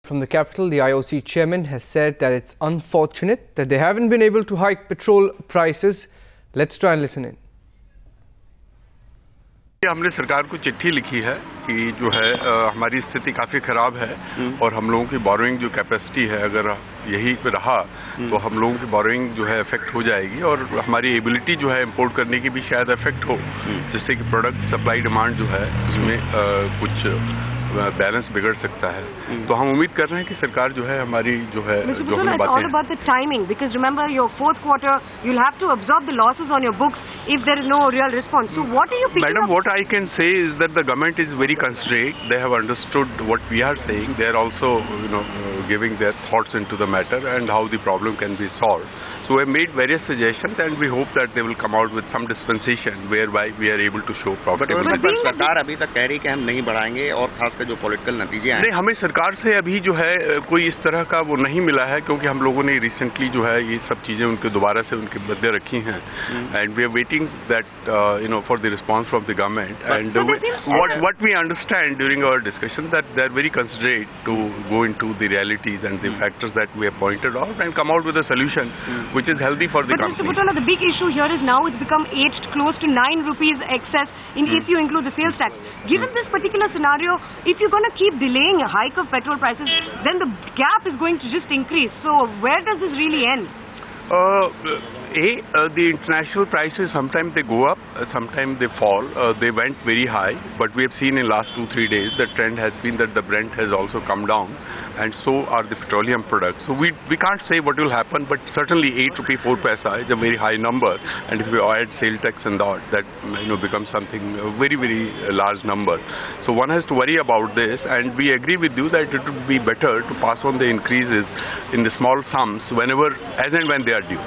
From the capital, the IOC chairman has said that it's unfortunate that they haven't been able to hike petrol prices. Let's try and listen in. हमने सरकार को चिट्ठी लिखी है कि जो है हमारी स्थिति काफ़ी ख़राब है और हम लोगों की बोरोइंग जो कैपेसिटी है अगर यही पे रहा तो हम लोगों की बोरोइंग जो है इफेक्ट हो जाएगी और हमारी एबिलिटी जो है इंपोर्ट करने की भी शायद इफेक्ट हो, जिससे कि प्रोडक्ट सप्लाई डिमांड जो है उसमें कुछ बैलेंस बिगड़ सकता है। तो हम उम्मीद कर रहे हैं कि सरकार जो है हमारी जो है जो हमें बातें all about the timing, because remember your fourth quarter you'll have to absorb the losses on your books if there is no real response. So what are you picking Madam, up? what I can say is that the government is very considerate. They have understood what we are saying. They are also giving their thoughts into the matter and how the problem can be solved. So we have made various suggestions and we hope that they will come out with some dispensation whereby we are able to show profitability. सरकार अभी तक कह रही कि हम नहीं बढ़ाएंगे और खासकर जो पॉलिटिकल नतीजे हैं। नहीं, हमें सरकार से अभी जो है कोई इस तरह का वो नहीं मिला है क्योंकि हम लोगों ने रिसेंटली जो है ये सब चीजें उनके दोबारा से उनके मध्य रखी हैं and we are waiting that for the response from the government and what we understand during our discussion that they are very considerate to go into the realities and the factors that we have pointed out and come out with a solution which is healthy for the company. Mr. Butala, the big issue here is now it's become close to 9 rupees excess if you include the sales tax. Given this particular scenario, if you're going to keep delaying a hike of petrol prices, then the gap is going to just increase. So where does this really end? The international prices, sometimes they go up, sometimes they fall. They went very high, but we have seen in last 2-3 days the trend has been that the Brent has also come down, and so are the petroleum products. So we can't say what will happen, but certainly 8 rupee 4 paisa is a very high number, and if we add sale tax and that becomes something very large number. So one has to worry about this, and we agree with you that it would be better to pass on the increases in the small sums whenever, as and when they are due.